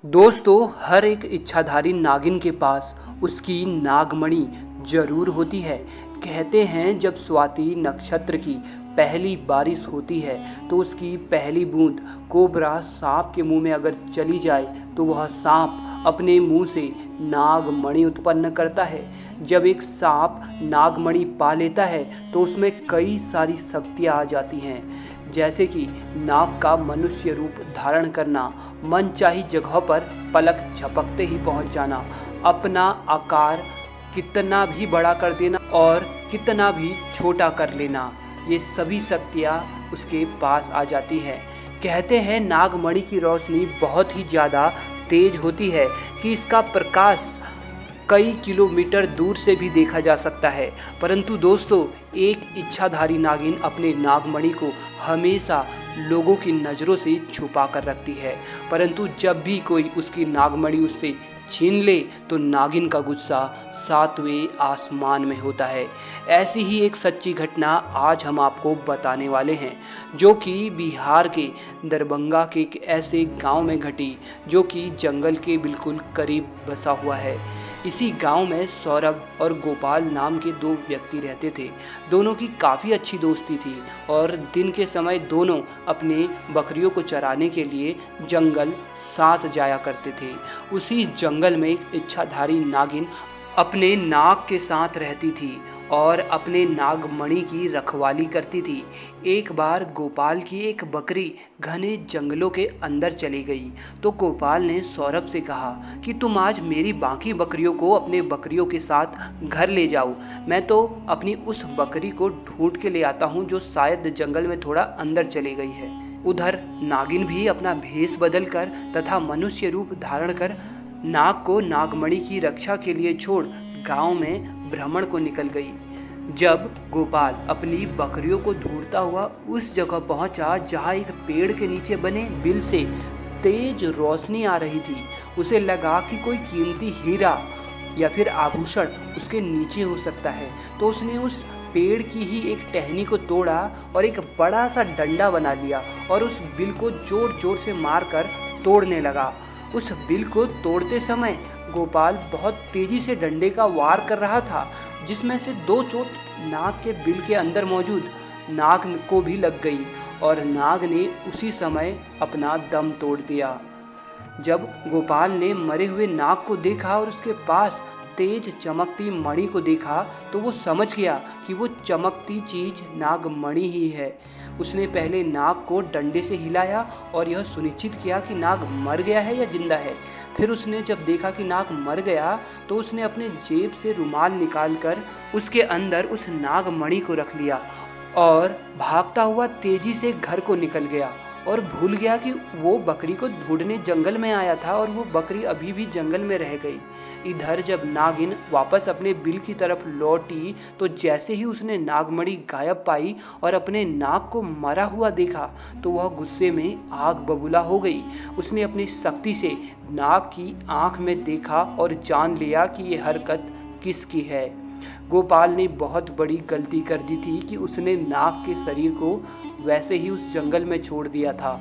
दोस्तों, हर एक इच्छाधारी नागिन के पास उसकी नागमणि जरूर होती है। कहते हैं जब स्वाति नक्षत्र की पहली बारिश होती है तो उसकी पहली बूंद कोबरा सांप के मुंह में अगर चली जाए तो वह सांप अपने मुंह से नागमणि उत्पन्न करता है। जब एक सांप नागमणि पा लेता है तो उसमें कई सारी शक्तियाँ आ जाती हैं, जैसे कि नाग का मनुष्य रूप धारण करना, मनचाही जगह पर पलक झपकते ही पहुंच जाना, अपना आकार कितना भी बड़ा कर देना और कितना भी छोटा कर लेना। ये सभी शक्तियाँ उसके पास आ जाती हैं। कहते हैं नागमणि की रोशनी बहुत ही ज़्यादा तेज होती है कि इसका प्रकाश कई किलोमीटर दूर से भी देखा जा सकता है। परंतु दोस्तों, एक इच्छाधारी नागिन अपने नागमणि को हमेशा लोगों की नज़रों से छुपा कर रखती है, परंतु जब भी कोई उसकी नागमणि उससे छीन ले तो नागिन का गुस्सा सातवें आसमान में होता है। ऐसी ही एक सच्ची घटना आज हम आपको बताने वाले हैं, जो कि बिहार के दरभंगा के एक ऐसे गांव में घटी जो कि जंगल के बिल्कुल करीब बसा हुआ है। इसी गांव में सौरभ और गोपाल नाम के दो व्यक्ति रहते थे। दोनों की काफ़ी अच्छी दोस्ती थी और दिन के समय दोनों अपने बकरियों को चराने के लिए जंगल साथ जाया करते थे। उसी जंगल में एक इच्छाधारी नागिन अपने नाग के साथ रहती थी और अपने नागमणि की रखवाली करती थी। एक बार गोपाल की एक बकरी घने जंगलों के अंदर चली गई तो गोपाल ने सौरभ से कहा कि तुम आज मेरी बाकी बकरियों को अपने बकरियों के साथ घर ले जाओ, मैं तो अपनी उस बकरी को ढूंढ के ले आता हूँ जो शायद जंगल में थोड़ा अंदर चली गई है। उधर नागिन भी अपना भेष बदल कर तथा मनुष्य रूप धारण कर नाग को नागमणि की रक्षा के लिए छोड़ गांव में भ्रमण को निकल गई। जब गोपाल अपनी बकरियों को ढूंढता हुआ उस जगह पहुंचा जहां एक पेड़ के नीचे बने बिल से तेज रोशनी आ रही थी, उसे लगा कि कोई कीमती हीरा या फिर आभूषण उसके नीचे हो सकता है, तो उसने उस पेड़ की ही एक टहनी को तोड़ा और एक बड़ा सा डंडा बना लिया और उस बिल को जोर जोर से मारकर तोड़ने लगा। उस बिल को तोड़ते समय गोपाल बहुत तेजी से डंडे का वार कर रहा था, जिसमें से दो चोट नाग के बिल के अंदर मौजूद नाग को भी लग गई और नाग ने उसी समय अपना दम तोड़ दिया। जब गोपाल ने मरे हुए नाग को देखा और उसके पास तेज चमकती मणि को देखा तो वो समझ गया कि वो चमकती चीज नागमणि ही है। उसने पहले नाग को डंडे से हिलाया और यह सुनिश्चित किया कि नाग मर गया है या जिंदा है। फिर उसने जब देखा कि नाग मर गया तो उसने अपने जेब से रुमाल निकालकर उसके अंदर उस नागमणि को रख लिया और भागता हुआ तेजी से घर को निकल गया और भूल गया कि वो बकरी को ढूंढने जंगल में आया था और वो बकरी अभी भी जंगल में रह गई। इधर जब नागिन वापस अपने बिल की तरफ लौटी तो जैसे ही उसने नागमणि गायब पाई और अपने नाग को मरा हुआ देखा तो वह गुस्से में आग बबूला हो गई। उसने अपनी शक्ति से नाग की आंख में देखा और जान लिया कि ये हरकत किसकी है। गोपाल ने बहुत बड़ी गलती कर दी थी कि उसने नाग के शरीर को वैसे ही उस जंगल में छोड़ दिया था।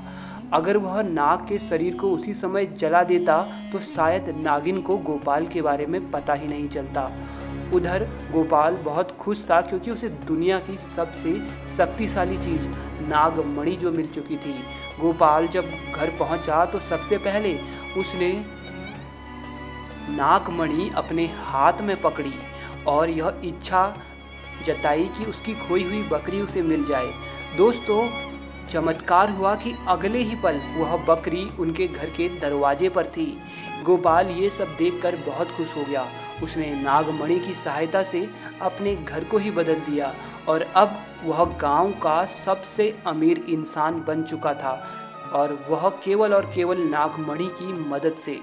अगर वह नाग के शरीर को उसी समय जला देता तो शायद नागिन को गोपाल के बारे में पता ही नहीं चलता। उधर गोपाल बहुत खुश था क्योंकि उसे दुनिया की सबसे शक्तिशाली चीज नागमणि जो मिल चुकी थी। गोपाल जब घर पहुंचा तो सबसे पहले उसने नागमणि अपने हाथ में पकड़ी और यह इच्छा जताई कि उसकी खोई हुई बकरी उसे मिल जाए। दोस्तों, चमत्कार हुआ कि अगले ही पल वह बकरी उनके घर के दरवाजे पर थी। गोपाल ये सब देखकर बहुत खुश हो गया। उसने नागमणि की सहायता से अपने घर को ही बदल दिया और अब वह गांव का सबसे अमीर इंसान बन चुका था और वह केवल और केवल नागमणि की मदद से।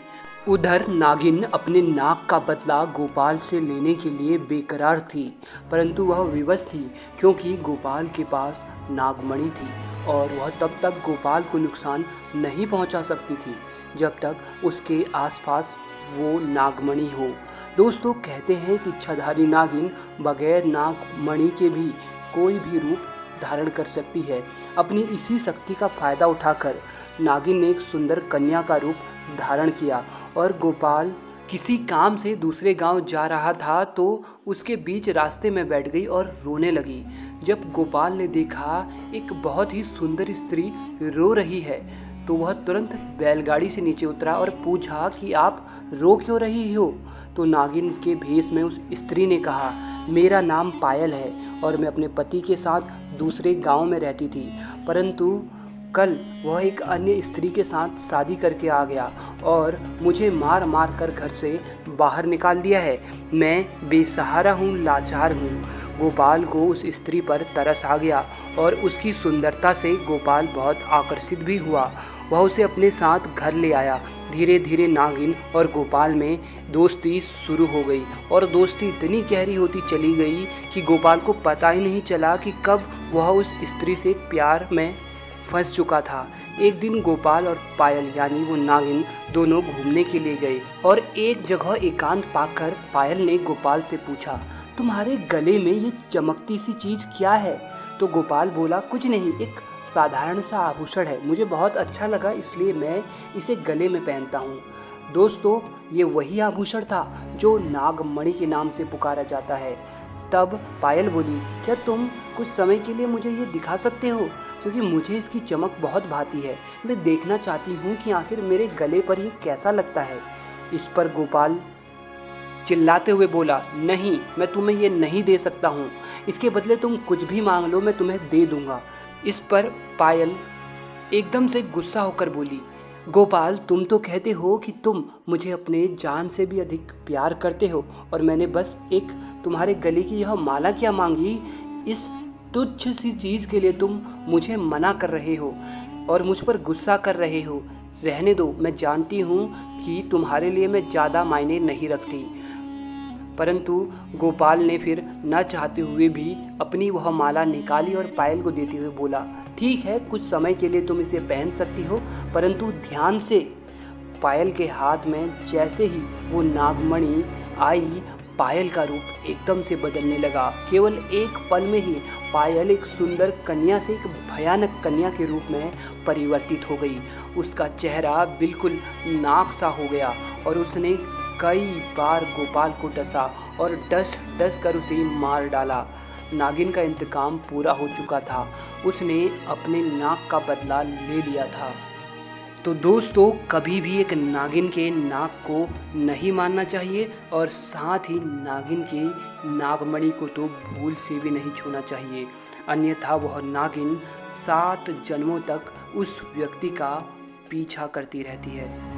उधर नागिन अपने नाग का बदला गोपाल से लेने के लिए बेकरार थी, परंतु वह विवश थी क्योंकि गोपाल के पास नागमणि थी और वह तब तक गोपाल को नुकसान नहीं पहुंचा सकती थी जब तक उसके आसपास वो नागमणि हो। दोस्तों, कहते हैं कि इच्छाधारी नागिन बगैर नागमणि के भी कोई भी रूप धारण कर सकती है। अपनी इसी शक्ति का फायदा उठाकर नागिन ने एक सुंदर कन्या का रूप धारण किया और गोपाल किसी काम से दूसरे गांव जा रहा था तो उसके बीच रास्ते में बैठ गई और रोने लगी। जब गोपाल ने देखा एक बहुत ही सुंदर स्त्री रो रही है तो वह तुरंत बैलगाड़ी से नीचे उतरा और पूछा कि आप रो क्यों रही हो। तो नागिन के भेष में उस स्त्री ने कहा, मेरा नाम पायल है और मैं अपने पति के साथ दूसरे गांव में रहती थी, परंतु कल वह एक अन्य स्त्री के साथ शादी करके आ गया और मुझे मार मार कर घर से बाहर निकाल दिया है। मैं बेसहारा हूँ, लाचार हूँ। गोपाल को उस स्त्री पर तरस आ गया और उसकी सुंदरता से गोपाल बहुत आकर्षित भी हुआ। वह उसे अपने साथ घर ले आया। धीरे धीरे नागिन और गोपाल में दोस्ती शुरू हो गई और दोस्ती इतनी गहरी होती चली गई कि गोपाल को पता ही नहीं चला कि कब वह उस स्त्री से प्यार में फंस चुका था। एक दिन गोपाल और पायल यानी वो नागिन दोनों घूमने के लिए गए और एक जगह एकांत पाकर पायल ने गोपाल से पूछा, तुम्हारे गले में ये चमकती सी चीज़ क्या है? तो गोपाल बोला, कुछ नहीं, एक साधारण सा आभूषण है, मुझे बहुत अच्छा लगा इसलिए मैं इसे गले में पहनता हूँ। दोस्तों, ये वही आभूषण था जो नागमणि के नाम से पुकारा जाता है। तब पायल बोली, क्या तुम कुछ समय के लिए मुझे ये दिखा सकते हो? क्योंकि मुझे इसकी चमक बहुत भाती है, मैं देखना चाहती हूँ कि आखिर मेरे गले पर ये कैसा लगता है। इस पर गोपाल चिल्लाते हुए बोला, नहीं, मैं तुम्हें ये नहीं दे सकता हूँ, इसके बदले तुम कुछ भी मांग लो, मैं तुम्हें दे दूँगा। इस पर पायल एकदम से गुस्सा होकर बोली, गोपाल, तुम तो कहते हो कि तुम मुझे अपने जान से भी अधिक प्यार करते हो और मैंने बस एक तुम्हारे गले की यह माला क्या मांगी, इस तुच्छ सी चीज़ के लिए तुम मुझे मना कर रहे हो और मुझ पर गुस्सा कर रहे हो। रहने दो, मैं जानती हूँ कि तुम्हारे लिए मैं ज़्यादा मायने नहीं रखती। परंतु गोपाल ने फिर न चाहते हुए भी अपनी वह माला निकाली और पायल को देते हुए बोला, ठीक है, कुछ समय के लिए तुम इसे पहन सकती हो, परंतु ध्यान से। पायल के हाथ में जैसे ही वो नागमणि आई, पायल का रूप एकदम से बदलने लगा। केवल एक पल में ही पायल एक सुंदर कन्या से एक भयानक कन्या के रूप में परिवर्तित हो गई। उसका चेहरा बिल्कुल नाग सा हो गया और उसने कई बार गोपाल को डसा और डस कर उसे मार डाला। नागिन का इंतकाम पूरा हो चुका था, उसने अपने नाक का बदला ले लिया था। तो दोस्तों, कभी भी एक नागिन के नाक को नहीं मारना चाहिए और साथ ही नागिन के नागमणि को तो भूल से भी नहीं छूना चाहिए, अन्यथा वह नागिन 7 जन्मों तक उस व्यक्ति का पीछा करती रहती है।